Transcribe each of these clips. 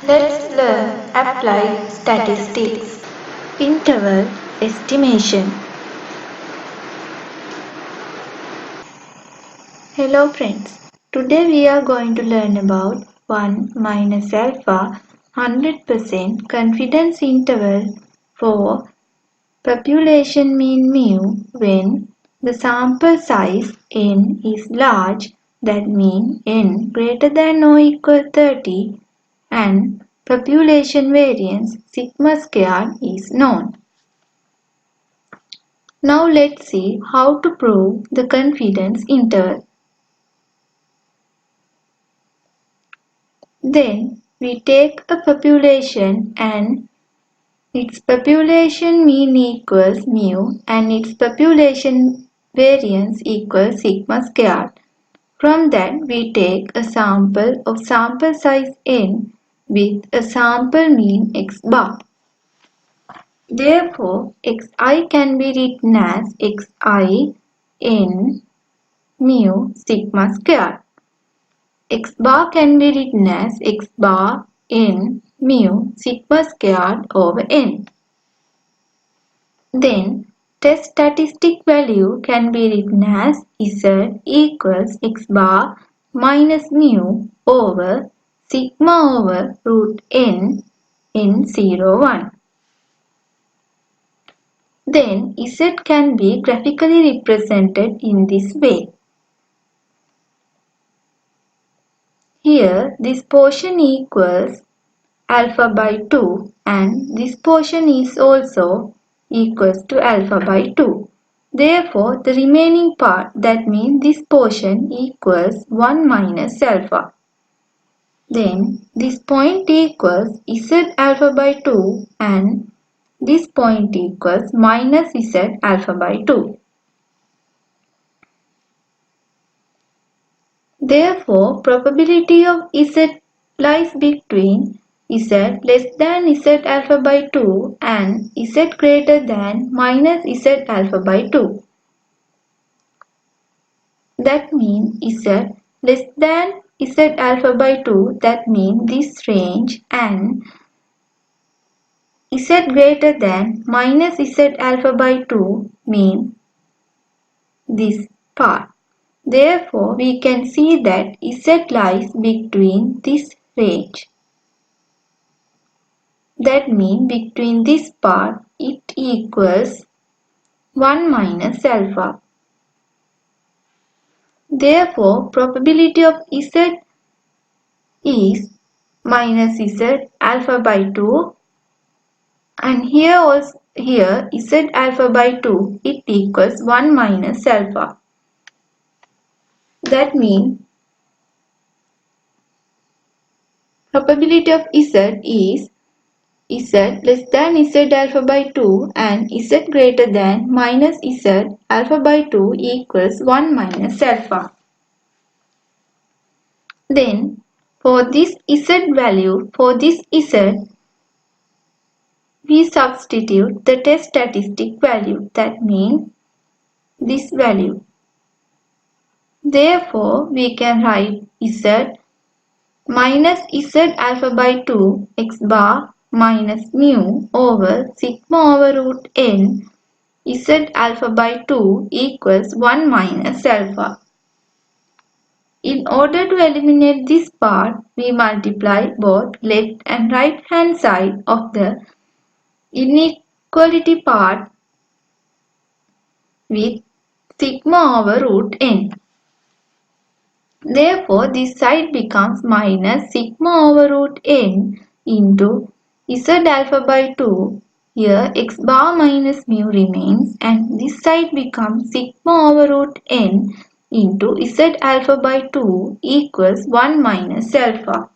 Let's learn applied statistics. Interval estimation. Hello friends. Today we are going to learn about 1 minus alpha 100% confidence interval for population mean mu when the sample size n is large, that mean n greater than or equal 30, and population variance sigma squared is known. Now let's see how to prove the confidence interval. Then we take a population and its population mean equals mu and its population variance equals sigma squared. From that we take a sample of sample size n with a sample mean x bar. Therefore, xi can be written as xi n mu sigma squared. X bar can be written as x bar n mu sigma squared over n. Then test statistic value can be written as z equals x bar minus mu over sigma over root n in 0, 1. Then z can be graphically represented in this way. Here this portion equals alpha by 2 and this portion is also equals to alpha by 2. Therefore, the remaining part, that means this portion, equals 1 minus alpha. Then this point equals z alpha by 2 and this point equals minus z alpha by 2. Therefore, probability of z lies between z less than z alpha by 2 and z greater than minus z alpha by 2. That means z less than z alpha by 2, that means this range, and z greater than minus z alpha by 2 mean this part. Therefore, we can see that z lies between this range. That means between this part it equals 1 minus alpha. Therefore, probability of z is minus z alpha by 2, and here z alpha by 2 it equals 1 minus alpha. That means probability of z is z less than z alpha by 2 and z greater than minus z alpha by 2 equals 1 minus alpha. Then for this z value, for this z, we substitute the test statistic value, that means this value. Therefore, we can write z minus z alpha by 2 x bar minus mu over sigma over root n z alpha by 2 equals 1 minus alpha. In order to eliminate this part, we multiply both left and right hand side of the inequality part with sigma over root n. Therefore, this side becomes minus sigma over root n into z alpha by 2. Here x bar minus mu remains and this side becomes sigma over root n into z alpha by 2 equals 1 minus alpha.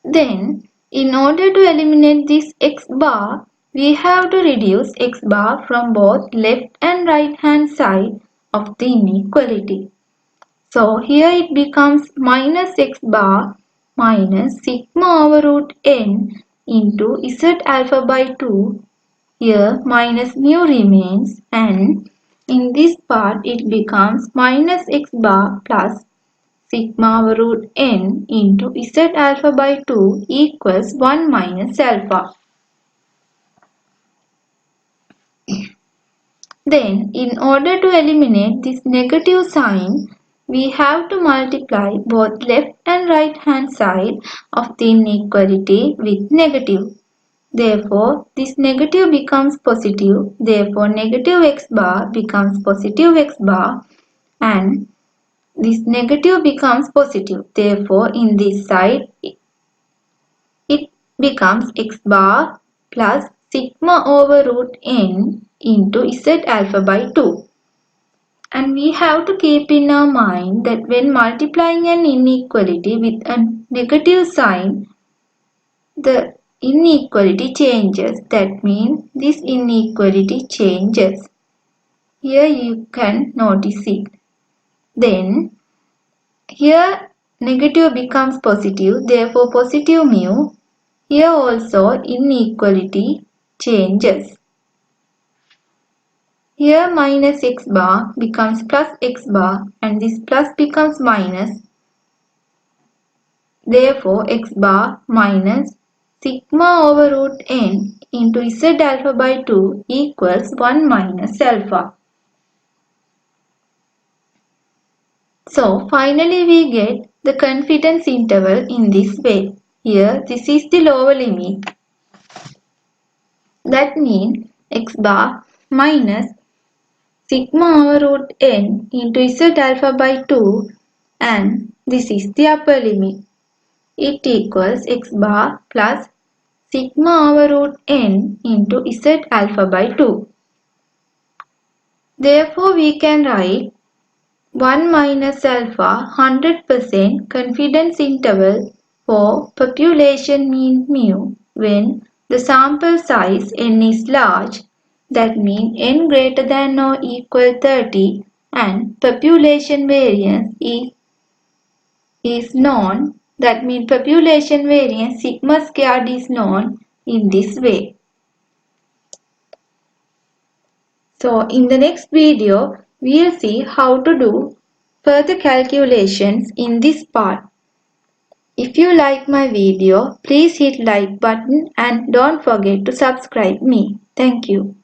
Then, in order to eliminate this x bar, we have to reduce x bar from both left and right hand side of the inequality. So, here it becomes minus x bar minus sigma over root n into z alpha by 2. Here minus mu remains and in this part it becomes minus x bar plus sigma over root n into z alpha by 2 equals 1 minus alpha. Then, in order to eliminate this negative sign, we have to multiply both left and right hand side of the inequality with negative. Therefore, this negative becomes positive. Therefore, negative x bar becomes positive x bar and this negative becomes positive. Therefore, in this side, it becomes x bar plus sigma over root n into z alpha by 2. And we have to keep in our mind that when multiplying an inequality with a negative sign, the inequality changes. That means this inequality changes. Here you can notice it. Then here negative becomes positive, therefore positive mu. Here also inequality changes. Here minus x bar becomes plus x bar and this plus becomes minus. Therefore x bar minus sigma over root n into z alpha by 2 equals 1 minus alpha. So finally we get the confidence interval in this way. Here this is the lower limit. That means x bar minus sigma over root n into z alpha by 2 and this is the upper limit. It equals x bar plus sigma over root n into z alpha by 2. Therefore we can write 1 minus alpha 100% confidence interval for population mean mu when the sample size n is large, that means n greater than or equal 30 and population variance is known, that means population variance sigma squared is known in this way. So in the next video, we will see how to do further calculations in this part. If you like my video, please hit like button and don't forget to subscribe me. Thank you.